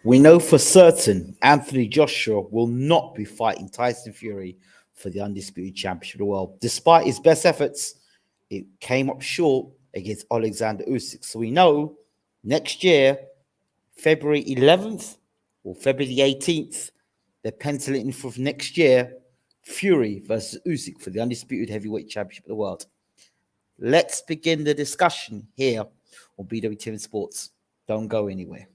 We know for certain Anthony Joshua will not be fighting Tyson Fury for the undisputed championship of the world. Despite his best efforts, it came up short against Alexander Usyk. So we know next year, February 11th or February the 18th, they're penciling for next year, Fury versus Usyk for the undisputed heavyweight championship of the world. Let's begin the discussion here on BWTM Sports. Don't go anywhere.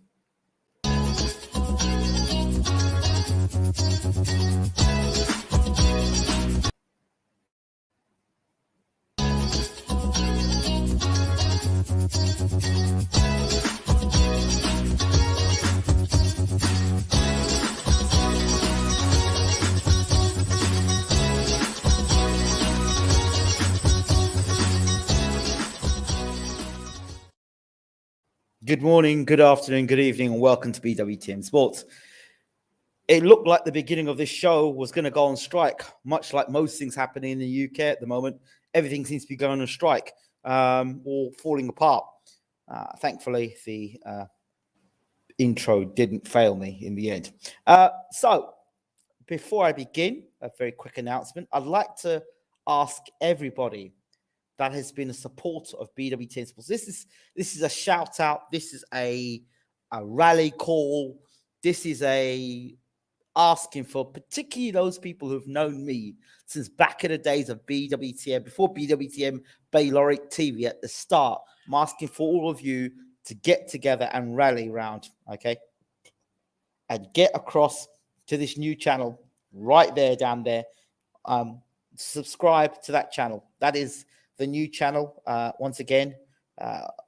Good morning, good afternoon, good evening, and welcome to BWTM Sports. It looked like the beginning of this show was going to go on strike, much like most things happening in the UK at the moment. Everything seems to be going on strike or falling apart. Thankfully, the intro didn't fail me in the end. So, before I begin, a very quick announcement. I'd like to ask everybody that has been a supporter of BWTM Sports. This is a shout out. This is a rally call. This is a asking for particularly those people who've known me since back in the days of BWTM, before BWTM Bayloric TV at the start. I'm asking for all of you to get together and rally around, okay? And get across to this new channel right there, down there. Subscribe to that channel. That is the new channel. Once again,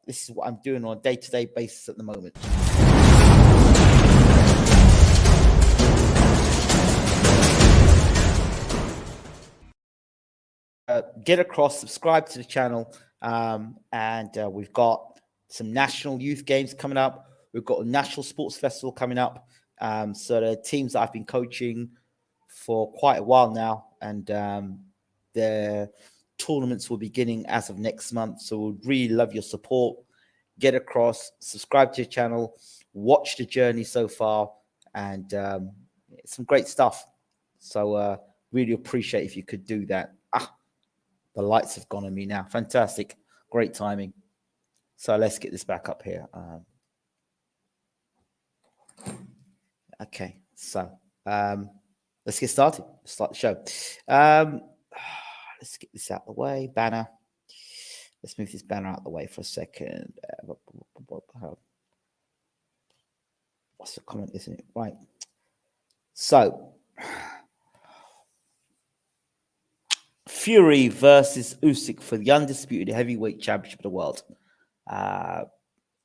this is what I'm doing on a day-to-day basis at the moment. Get across, subscribe to the channel, and we've got some national youth games coming up. We've got a national sports festival coming up. So the teams that I've been coaching for quite a while now, and the tournaments will be beginning as of next month. So we'd really love your support. Get across, subscribe to your channel, watch the journey so far, and some great stuff. So really appreciate if you could do that. The lights have gone on me now. Fantastic. Great timing. So let's get this back up here. Okay, so let's get started. Let's start the show. Let's get this out of the way. Banner. Let's move this banner out of the way for a second. What's the comment, isn't it? Right. So, Fury versus Usyk for the undisputed heavyweight championship of the world.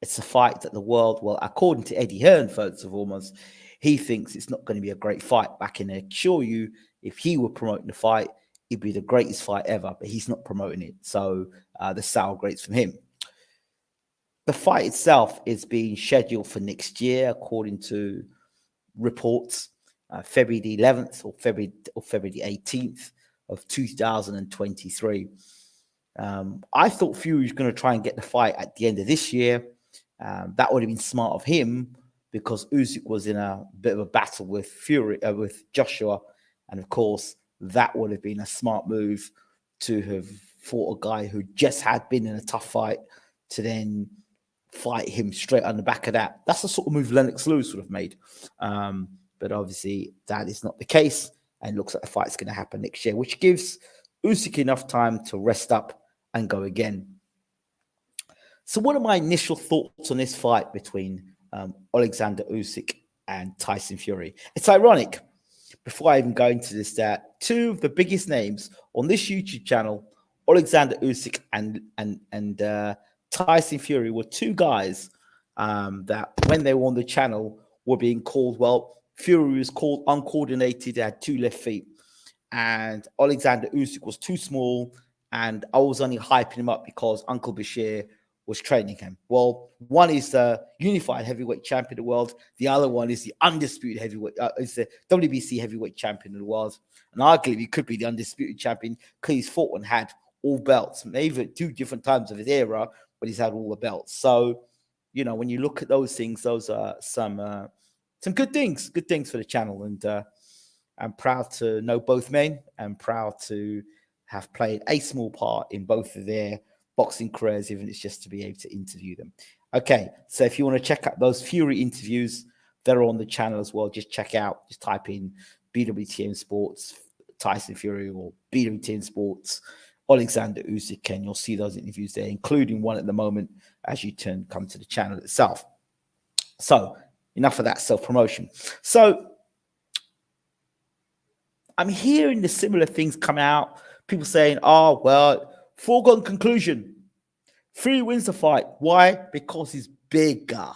It's a fight that the world, well, according to Eddie Hearn, first and foremost, he thinks it's not going to be a great fight. Back in there, assure you, if he were promoting the fight, it'd be the greatest fight ever, but he's not promoting it. So the sour grapes from him. The fight itself is being scheduled for next year, according to reports, February the 11th or February the 18th of 2023. I thought Fury was going to try and get the fight at the end of this year. That would have been smart of him because Usyk was in a bit of a battle with with Joshua, and of course that would have been a smart move to have fought a guy who just had been in a tough fight to then fight him straight on the back of that. That's the sort of move Lennox Lewis would have made. But obviously that is not the case, and looks like the fight's going to happen next year, which gives Usyk enough time to rest up and go again. So what are my initial thoughts on this fight between Alexander Usyk and Tyson Fury? It's ironic, before I even go into this, that two of the biggest names on this YouTube channel, Alexander Usyk and Tyson Fury, were two guys that when they were on the channel were being called, well, Fury was called uncoordinated, had two left feet, and Alexander Usyk was too small, and I was only hyping him up because Uncle Bashir was training him. Well, one is the unified heavyweight champion of the world. The other one is the undisputed heavyweight, is the WBC heavyweight champion of the world. And arguably, he could be the undisputed champion because he's fought and had all belts, maybe at two different times of his era, but he's had all the belts. So, you know, when you look at those things, those are some some good things for the channel. And I'm proud to know both men. I'm proud to have played a small part in both of their boxing careers, even if it's just to be able to interview them. Okay, so if you want to check out those Fury interviews, they're on the channel as well. Just type in BWTM Sports, Tyson Fury, or BWTM Sports, Alexander Usyk, and you'll see those interviews there, including one at the moment as you come to the channel itself. So enough of that self-promotion. So I'm hearing the similar things come out. People saying, oh, well, foregone conclusion. Fury wins the fight. Why? Because he's bigger.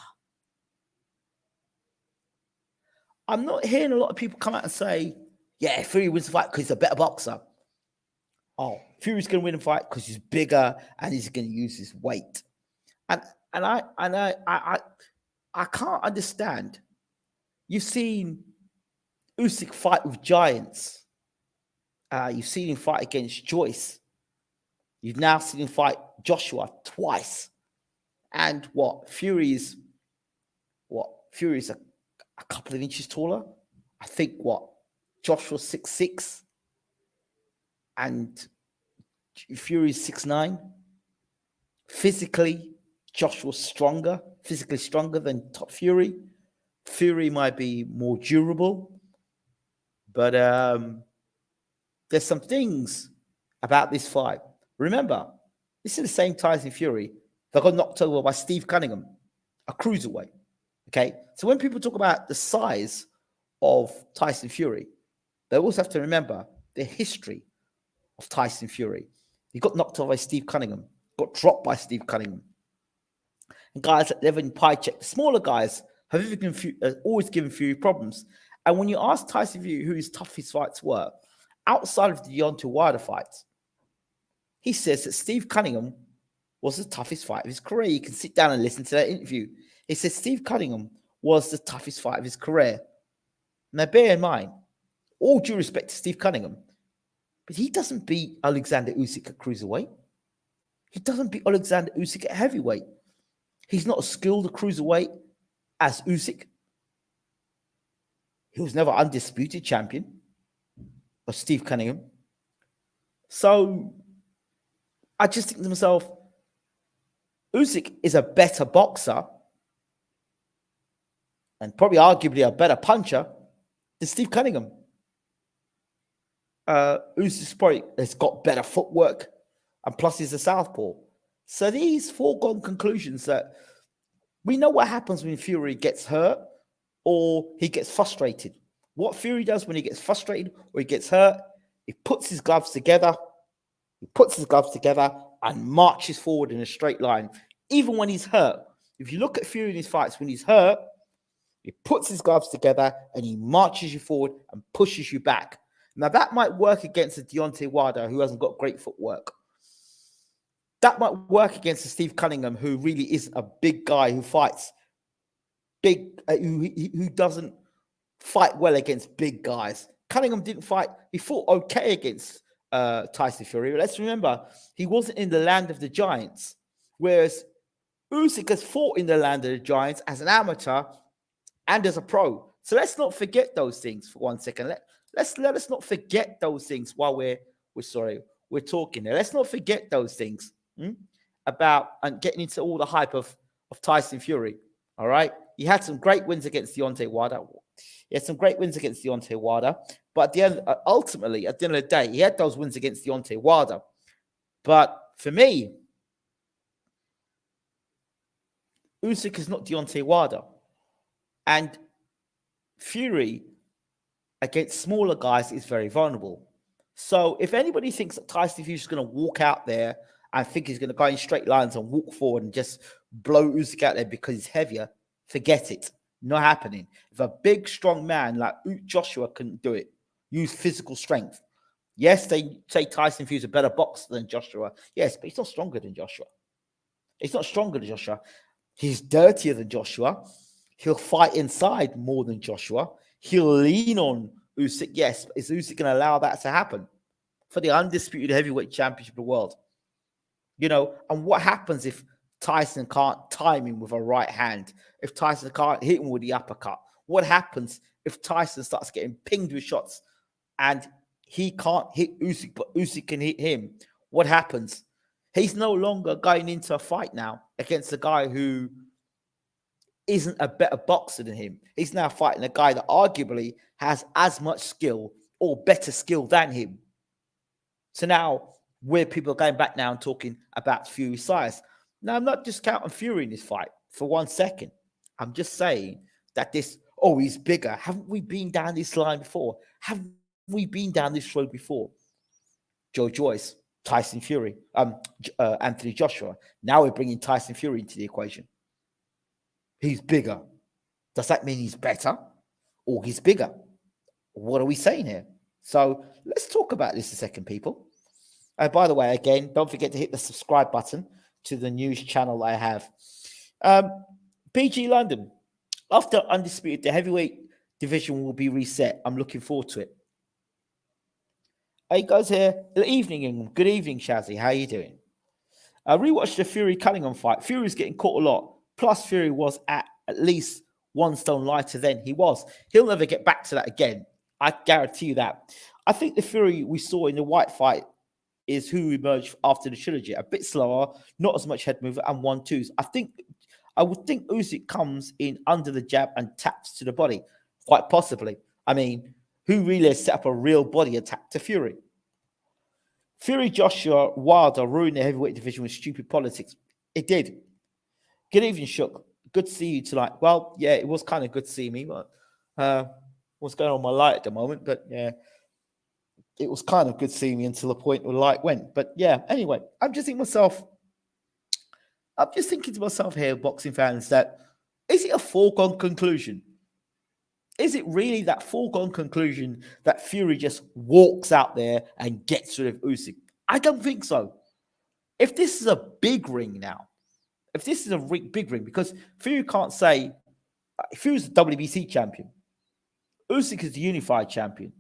I'm not hearing a lot of people come out and say, yeah, Fury wins the fight because he's a better boxer. Oh, Fury's going to win the fight because he's bigger and he's going to use his weight. And I can't understand. You've seen Usyk fight with giants. You've seen him fight against Joyce. You've now seen him fight Joshua twice. And Fury's a couple of inches taller. I think Joshua's 6'6", and Fury's 6'9". Physically, Joshua's physically stronger than top Fury. Fury might be more durable, but there's some things about this fight. Remember, this is the same Tyson Fury that got knocked over by Steve Cunningham, a cruiserweight. Okay, so when people talk about the size of Tyson Fury, they also have to remember the history of Tyson Fury. He got knocked over by Steve Cunningham, got dropped by Steve Cunningham. And guys like Devin Paycheck, the smaller guys, have always given Fury problems. And when you ask Tyson Fury who his toughest fights were, outside of the Deontay Wilder fights, he says that Steve Cunningham was the toughest fight of his career. You can sit down and listen to that interview. He says Steve Cunningham was the toughest fight of his career. Now, bear in mind, all due respect to Steve Cunningham, but he doesn't beat Alexander Usyk at cruiserweight. He doesn't beat Alexander Usyk at heavyweight. He's not as skilled a cruiserweight as Usyk. He was never undisputed champion of Steve Cunningham. So I just think to myself, Usyk is a better boxer and probably arguably a better puncher than Steve Cunningham. Usyk probably has got better footwork, and plus he's a southpaw. So these foregone conclusions that we know what happens when Fury gets hurt or he gets frustrated. What Fury does when he gets frustrated or he gets hurt, he puts his gloves together. And marches forward in a straight line, even when he's hurt. If you look at Fury in his fights, when he's hurt, he puts his gloves together and he marches you forward and pushes you back. Now, that might work against a Deontay Wilder who hasn't got great footwork. That might work against a Steve Cunningham who really is a big guy who fights big, who doesn't fight well against big guys. Cunningham didn't fight. He fought okay against Tyson Fury. But let's remember, he wasn't in the land of the giants, whereas Usyk has fought in the land of the giants as an amateur and as a pro. So let's not forget those things for 1 second. Let us not forget those things while we're talking there. Let's not forget those things about and getting into all the hype of Tyson Fury. All right, he had some great wins against Deontay Wilder. But ultimately, at the end of the day, he had those wins against Deontay Wilder. But for me, Usyk is not Deontay Wilder. And Fury against smaller guys is very vulnerable. So if anybody thinks that Tyson Fury is going to walk out there and think he's going to go in straight lines and walk forward and just blow Usyk out there because he's heavier, forget it. Not happening. If a big, strong man like Joshua couldn't do it, use physical strength. Yes, they say Tyson Fury's a better boxer than Joshua. Yes, but he's not stronger than Joshua. He's dirtier than Joshua. He'll fight inside more than Joshua. He'll lean on Usyk. Yes, but is Usyk going to allow that to happen for the undisputed heavyweight championship of the world? And what happens if Tyson can't time him with a right hand? If Tyson can't hit him with the uppercut? What happens if Tyson starts getting pinged with shots and he can't hit Usyk, but Usyk can hit him? What happens? He's no longer going into a fight now against a guy who isn't a better boxer than him. He's now fighting a guy that arguably has as much skill or better skill than him. So now where people are going back now and talking about Fury's size. Now, I'm not discounting Fury in this fight for 1 second. I'm just saying that he's bigger. Haven't we been down this line before? Haven't we been down this road before? Joe Joyce, Tyson Fury, Anthony Joshua. Now we're bringing Tyson Fury into the equation. He's bigger. Does that mean he's better or he's bigger? What are we saying here? So let's talk about this a second, people. By the way, again, don't forget to hit the subscribe button to the news channel I have. PG London, after Undisputed, the heavyweight division will be reset. I'm looking forward to it. He goes here. Good evening, England. Good evening, Shazzy. How are you doing? I rewatched the Fury Cunningham fight. Fury was getting caught a lot. Plus, Fury was at least 1 stone lighter than he was. He'll never get back to that again. I guarantee you that. I think the Fury we saw in the White fight is who emerged after the trilogy. A bit slower, not as much head movement, and 1-2s. I would think Usyk comes in under the jab and taps to the body, quite possibly. I mean, who really set up a real body attack to Fury? Fury, Joshua, Wilder ruined the heavyweight division with stupid politics. It did. Good evening, Shook. Good to see you tonight. Well, yeah, it was kind of good to see me, but what's going on with my light at the moment? But yeah, it was kind of good seeing me until the point where the light went. But yeah, anyway, I'm just thinking to myself here, boxing fans, that is it a foregone conclusion? Is it really that foregone conclusion that Fury just walks out there and gets rid of Usyk? I don't think so. If this is a big ring now, if this is a big ring, because Fury can't say, Fury's the WBC champion. Usyk is the unified champion.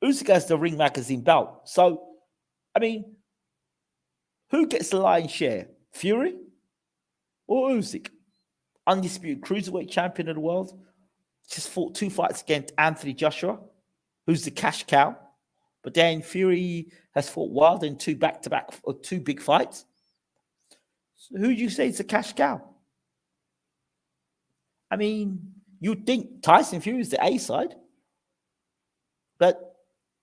Usyk has the Ring Magazine belt. So, I mean, who gets the lion's share? Fury or Usyk? Undisputed cruiserweight champion of the world. Just fought 2 fights against Anthony Joshua, who's the cash cow. But then Fury has fought Wilder in 2 back-to-back or 2 big fights. So who do you say is the cash cow? I mean, you'd think Tyson Fury is the A side. But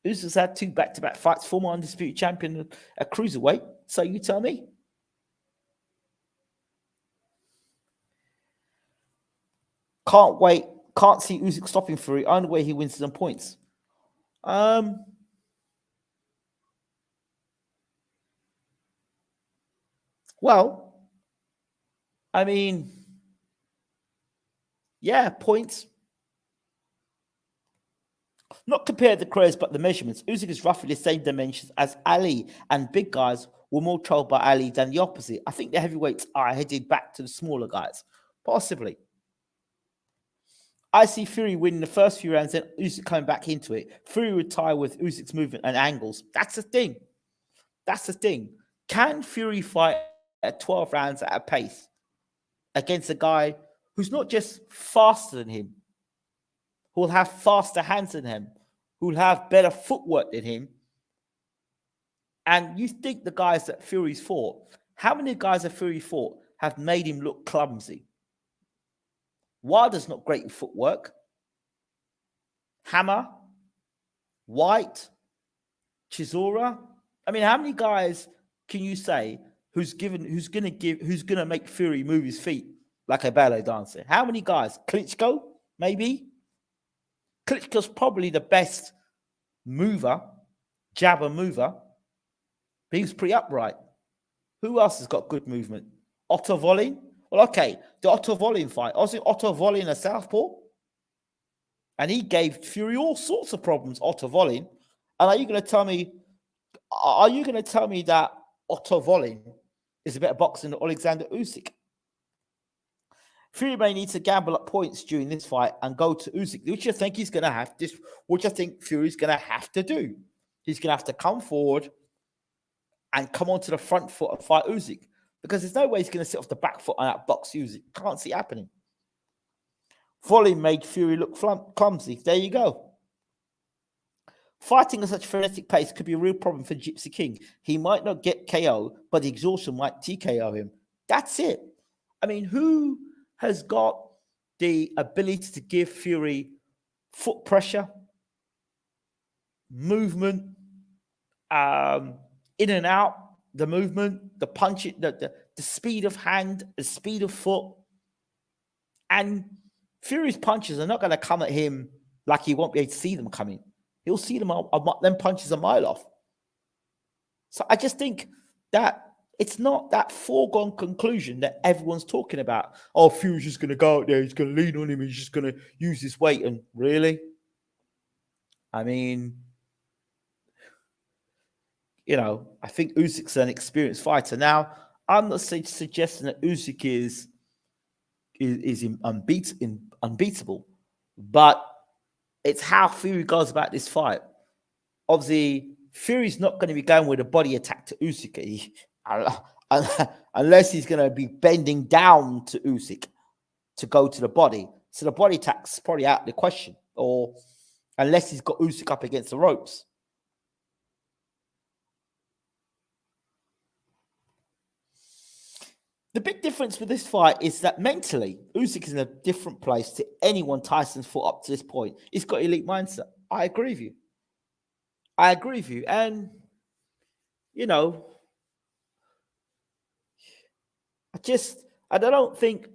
Usyk's had 2 back-to-back fights, former undisputed champion at cruiserweight. So you tell me. Can't wait. Can't see Usyk stopping Fury. Only way he wins some points. Well, I mean, yeah, points. Not compared the careers, but the measurements. Usyk is roughly the same dimensions as Ali, and big guys were more troubled by Ali than the opposite. I think the heavyweights are headed back to the smaller guys. Possibly. I see Fury winning the first few rounds, then Usyk coming back into it. Fury would tie with Usyk's movement and angles. That's the thing. That's the thing. Can Fury fight at 12 rounds at a pace against a guy who's not just faster than him, who'll have faster hands than him, who'll have better footwork than him? And you think the guys that Fury's fought, how many guys that Fury fought have made him look clumsy? Wilder's not great in footwork. Hammer, White, Chisora. I mean, how many guys can you say who's gonna make Fury move his feet like a ballet dancer? How many guys? Klitschko, maybe. Klitschko's probably the best jabber mover. But he was pretty upright. Who else has got good movement? Otto Wallin. Well, okay, the Otto Wallin fight. Wasn't Otto Wallin a southpaw? And he gave Fury all sorts of problems, Otto Wallin. And are you going to tell me that Otto Wallin is a better boxer than Alexander Usyk? Fury may need to gamble up points during this fight and go to Usyk, which I think he's going to have this, which I think Fury's going to have to do. He's going to have to come forward and come onto the front foot and fight Usyk. Because there's no way he's going to sit off the back foot and outbox Usyk. Can't see it happening. Volley made Fury look clumsy. There you go. Fighting at such frenetic pace could be a real problem for Gypsy King. He might not get KO, but the exhaustion might TKO him. That's it. I mean, who has got the ability to give Fury foot pressure, movement, in and out, the movement, the punch, the speed of hand, the speed of foot, and Fury's punches are not going to come at him like he won't be able to see them coming. He'll see them them punches a mile off. So I just think that it's not that foregone conclusion that everyone's talking about. Oh, Fury's just going to go out there, he's going to lean on him, he's just going to use his weight. And really? I mean, I think Usyk's an experienced fighter. Now, I'm not suggesting that Usyk is unbeatable, but it's how Fury goes about this fight. Obviously, Fury's not going to be going with a body attack to Usyk unless he's going to be bending down to Usyk to go to the body. So the body attack's probably out of the question, or unless he's got Usyk up against the ropes. The big difference with this fight is that mentally, Usyk is in a different place to anyone Tyson's fought up to this point. He's got elite mindset. I agree with you. And, I don't think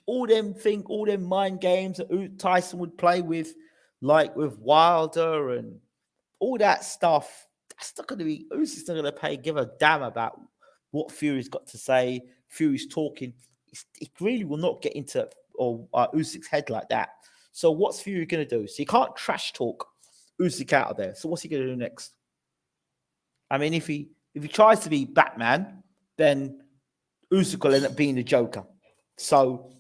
all them mind games that Tyson would play with, like with Wilder and all that stuff, that's not going to be, Usyk's not going to give a damn about what Fury's got to say. Fury's talking. It really will not get into Usyk's head like that. So what's Fury going to do? So you can't trash talk Usyk out of there. So what's he going to do next? I mean, if he tries to be Batman, then Usyk will end up being the Joker. So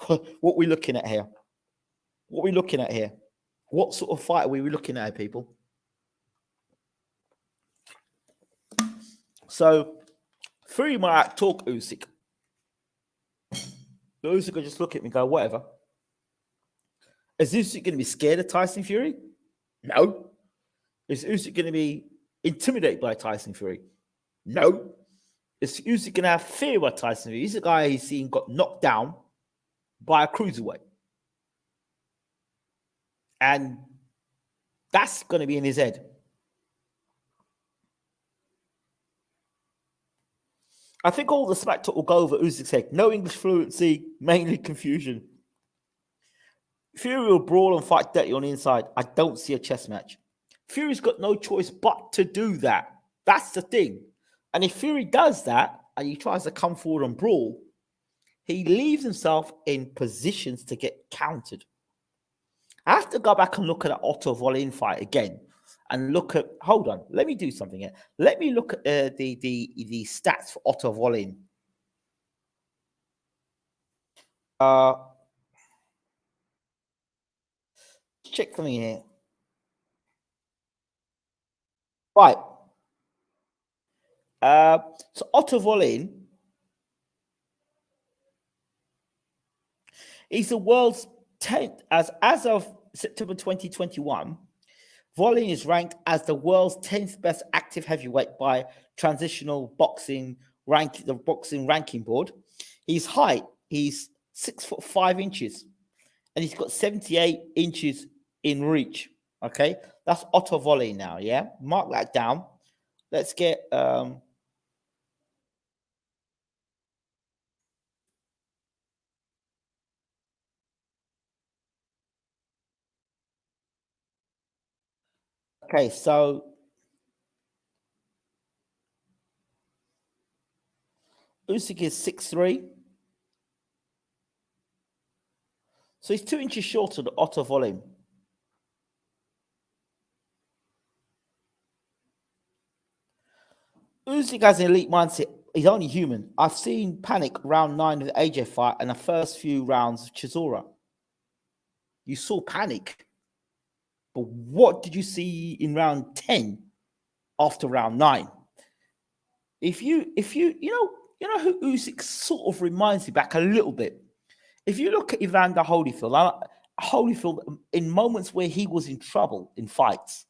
what are we looking at here? What sort of fight are we looking at, people? So Fury might talk Usyk. But Usyk will just look at me and go, whatever. Is Usyk going to be scared of Tyson Fury? No. Is Usyk going to be intimidated by Tyson Fury? No. Is Usyk going to have fear about Tyson Fury? He's a guy he's seen got knocked down by a cruiserweight. And that's going to be in his head. I think all the smack talk will go over Usyk's head. No English fluency, mainly confusion. Fury will brawl and fight dirty on the inside. I don't see a chess match. Fury's got no choice but to do that. That's the thing. And if Fury does that and he tries to come forward and brawl, he leaves himself in positions to get countered. I have to go back and look at that Otto Wallin fight again. And look at, hold on, let me do something here. Let me look at the stats for Otto Wallin. Check something here. Right. So Otto Wallin, he's the world's 10th, as of September 2021, Wallin is ranked as the world's 10th best active heavyweight by Transitional Boxing Ranking, the Boxing Ranking Board. His height, he's 6'5" and he's got 78 inches in reach. Okay, that's Otto Wallin now. Yeah, mark that down. Let's get okay, so Usyk is 6'3". So he's 2 inches shorter than Otto Wallin. Usyk has an elite mindset. He's only human. I've seen Panic round 9 of the AJ fight and the first few rounds of Chisora. You saw Panic. But what did you see in round 10 after round 9? If you know who Usyk sort of reminds me back a little bit. If you look at Evander Holyfield, in moments where he was in trouble in fights,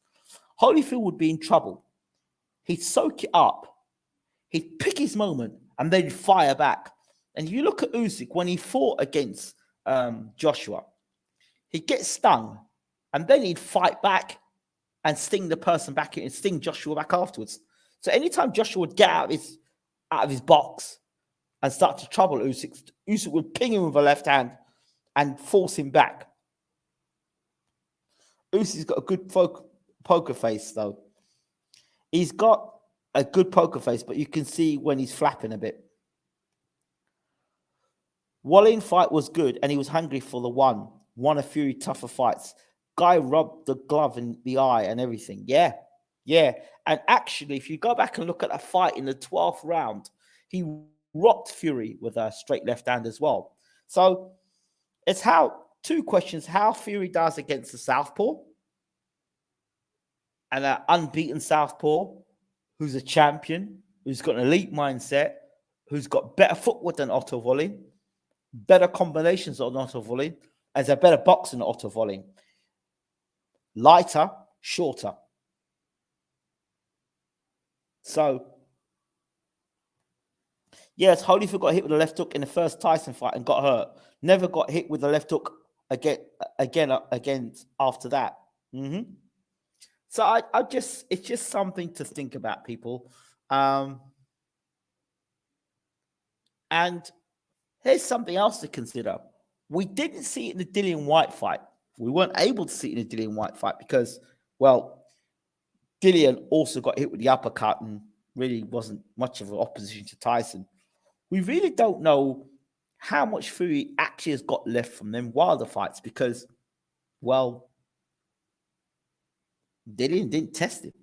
Holyfield would be in trouble. He'd soak it up. He'd pick his moment and then fire back. And if you look at Usyk, when he fought against Joshua, he'd get stung and then he'd fight back and sting the person back and sting Joshua back afterwards. So anytime Joshua would get out of his box and start to trouble Usyk, Usyk would ping him with a left hand and force him back. Usyk's got a good poker face, though. He's got a good poker face, but you can see when he's flapping a bit. Wallin fight was good, and he was hungry for the one of Fury tougher fights. Guy rubbed the glove in the eye and everything. Yeah. And actually, if you go back and look at that fight in the 12th round, he rocked Fury with a straight left hand as well. So it's two questions: how Fury does against the southpaw, and an unbeaten southpaw who's a champion, who's got an elite mindset, who's got better footwork than Otto Wallin, better combinations than Otto Wallin, and a better boxer than Otto Wallin. Lighter, shorter. So, yes, Holyfield got hit with a left hook in the first Tyson fight and got hurt. Never got hit with a left hook again after that. So it's just something to think about, people. And here's something else to consider. We didn't see it in the Dillian White fight. We weren't able to see it in the Dillian White fight because, well, Dillian also got hit with the uppercut and really wasn't much of an opposition to Tyson. We really don't know how much Fury actually has got left from them Wilder fights because, well, Dillian didn't test him.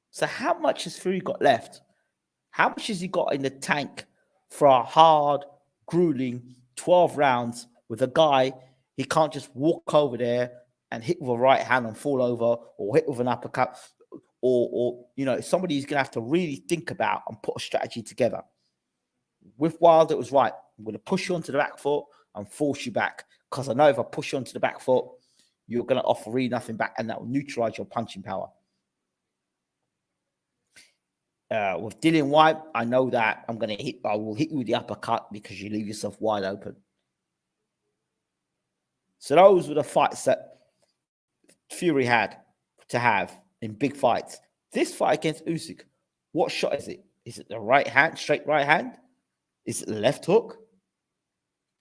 So how much has Fury got left? How much has he got in the tank for a hard, grueling 12 rounds with a guy he can't just walk over there and hit with a right hand and fall over, or hit with an uppercut, or somebody he's going to have to really think about and put a strategy together. With Wilder, it was right. I'm going to push you onto the back foot and force you back, because I know if I push you onto the back foot, you're going to offer really nothing back, and that will neutralize your punching power. With Dillian White, I know that I will hit you with the uppercut because you leave yourself wide open. So those were the fights that Fury had to have in big fights. This fight against Usyk, what shot is it? Is it the right hand, straight right hand? Is it the left hook?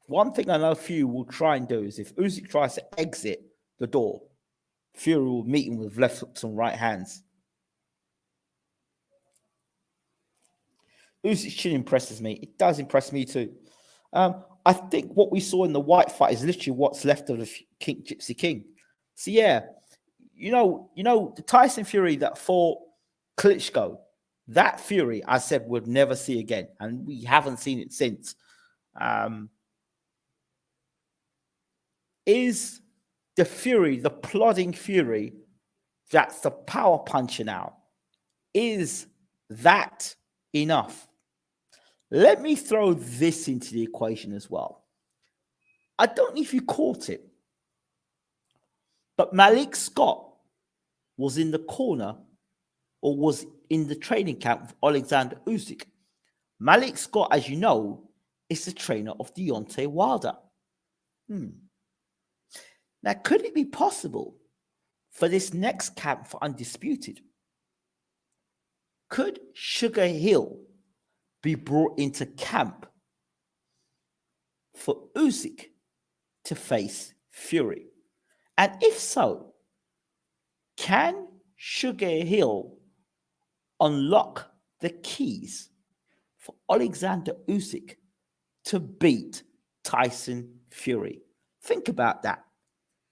One thing I know Fury will try and do is if Usyk tries to exit the door, Fury will meet him with left hooks and right hands. Usyk's chin impresses me. It does impress me too. I think what we saw in the White fight is literally what's left of the Gypsy King. So yeah, the Tyson Fury that fought Klitschko, that Fury I said we'd never see again, and we haven't seen it since. Is the Fury, the plodding Fury, that's the power puncher now? Is that enough? Let me throw this into the equation as well. I don't know if you caught it, but Malik Scott was in the corner or was in the training camp with Alexander Usyk. Malik Scott, as you know, is the trainer of Deontay Wilder. Now, could it be possible for this next camp for Undisputed? Could Sugar Hill be brought into camp for Usyk to face Fury? And if so, can Sugar Hill unlock the keys for Alexander Usyk to beat Tyson Fury? Think about that.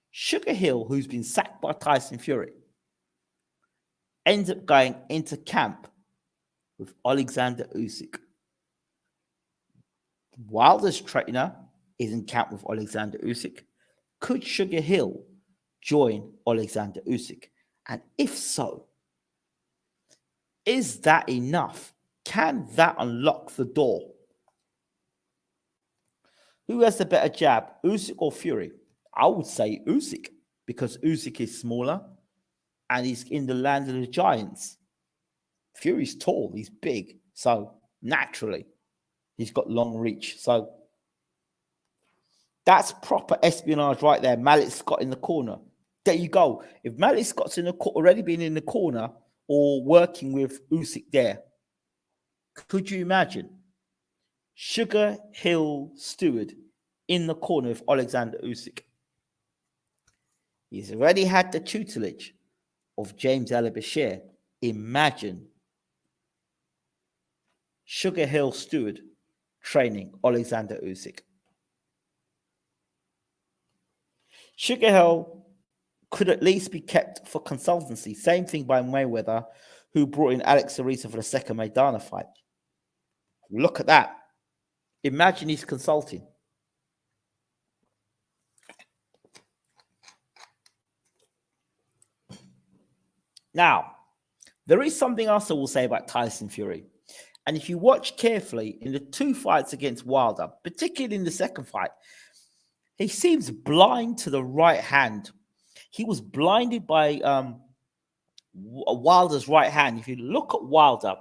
Sugar Hill, who's been sacked by Tyson Fury, ends up going into camp with Alexander Usyk. Wilder's trainer is in camp with Alexander Usyk. Could Sugar Hill join Alexander Usyk? And if so, is that enough? Can that unlock the door Who has the better jab, Usyk or Fury? I would say Usyk, because Usyk is smaller and he's in the land of the giants. Fury's tall, he's big, so naturally he's got long reach. So that's proper espionage right there. Malik Scott in the corner. There you go. If Malik Scott's already been in the corner or working with Usyk there, could you imagine Sugar Hill Stewart in the corner with Alexander Usyk? He's already had the tutelage of James Al-Bashir. Imagine Sugar Hill Stewart training Alexander Usyk. Sugar Hill could at least be kept for consultancy. Same thing by Mayweather, who brought in Alex Ariza for the second Maidana fight. Look at that. Imagine he's consulting. Now, there is something else I will say about Tyson Fury. And if you watch carefully in the two fights against Wilder, particularly in the second fight, he seems blind to the right hand. He was blinded by Wilder's right hand. If you look at Wilder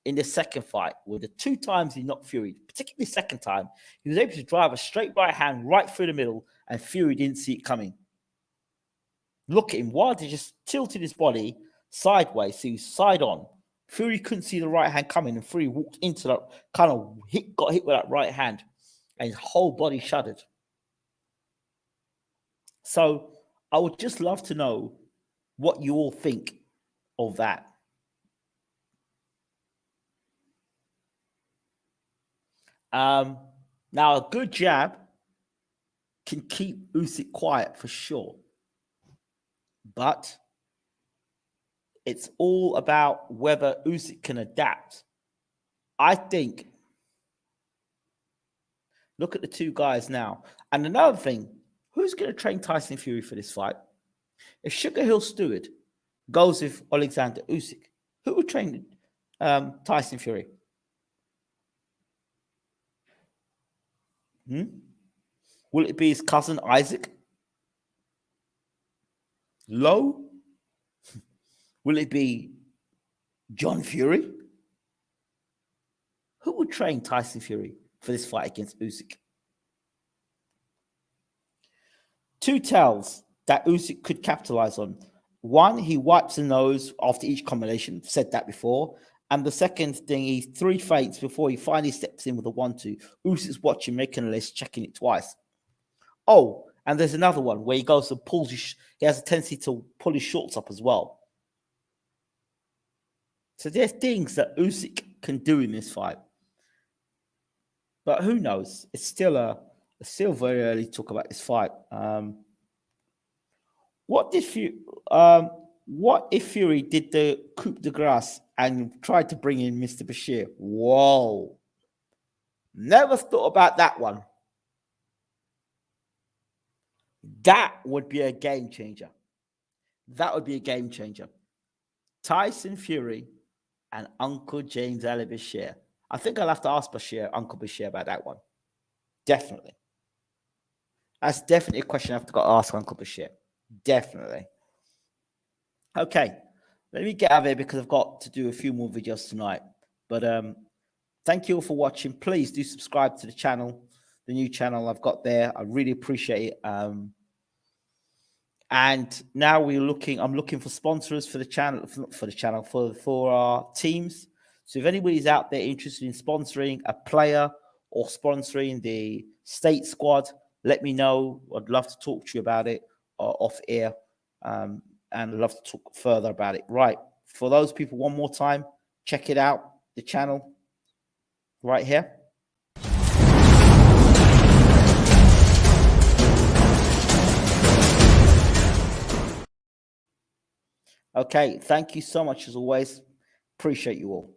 in the second fight, with the two times he knocked Fury, particularly the second time, he was able to drive a straight right hand right through the middle, and Fury didn't see it coming. Look at him. Wilder just tilted his body sideways, so he was side on. Fury couldn't see the right hand coming, and Fury walked into that, kind of got hit with that right hand, and his whole body shuddered. So I would just love to know what you all think of that. Now, a good jab can keep Usyk quiet for sure, but it's all about whether Usyk can adapt. I think, look at the two guys now. And another thing, who's going to train Tyson Fury for this fight? If Sugar Hill Stewart goes with Alexander Usyk, who would train Tyson Fury? Will it be his cousin Isaac? Lowe? Will it be John Fury? Who would train Tyson Fury for this fight against Usyk? Two tells that Usyk could capitalize on. One, he wipes the nose after each combination. Said that before. And the second thing, he's three feints before he finally steps in with a 1-2. Usyk's watching, making a list, checking it twice. Oh, and there's another one where he goes and pulls he has a tendency to pull his shorts up as well. So there's things that Usyk can do in this fight. But who knows? It's still very early to talk about this fight. What if Fury did the coup de grace and tried to bring in Mr. Bashir? Whoa. Never thought about that one. That would be a game changer. That would be a game changer. Tyson Fury and Uncle James Ali Bashir. I think I'll have to ask Uncle Bashir about that one. Definitely. That's definitely a question I have to ask Uncle Bashir. Definitely. Okay. Let me get out of here because I've got to do a few more videos tonight. But thank you all for watching. Please do subscribe to the channel, the new channel I've got there. I really appreciate it. And now I'm looking for sponsors for the channel, for our teams. So if anybody's out there interested in sponsoring a player or sponsoring the state squad, let me know. I'd love to talk to you about it off air. And I'd love to talk further about it. Right. For those people, one more time, check it out, the channel right here. Okay, thank you so much as always. Appreciate you all.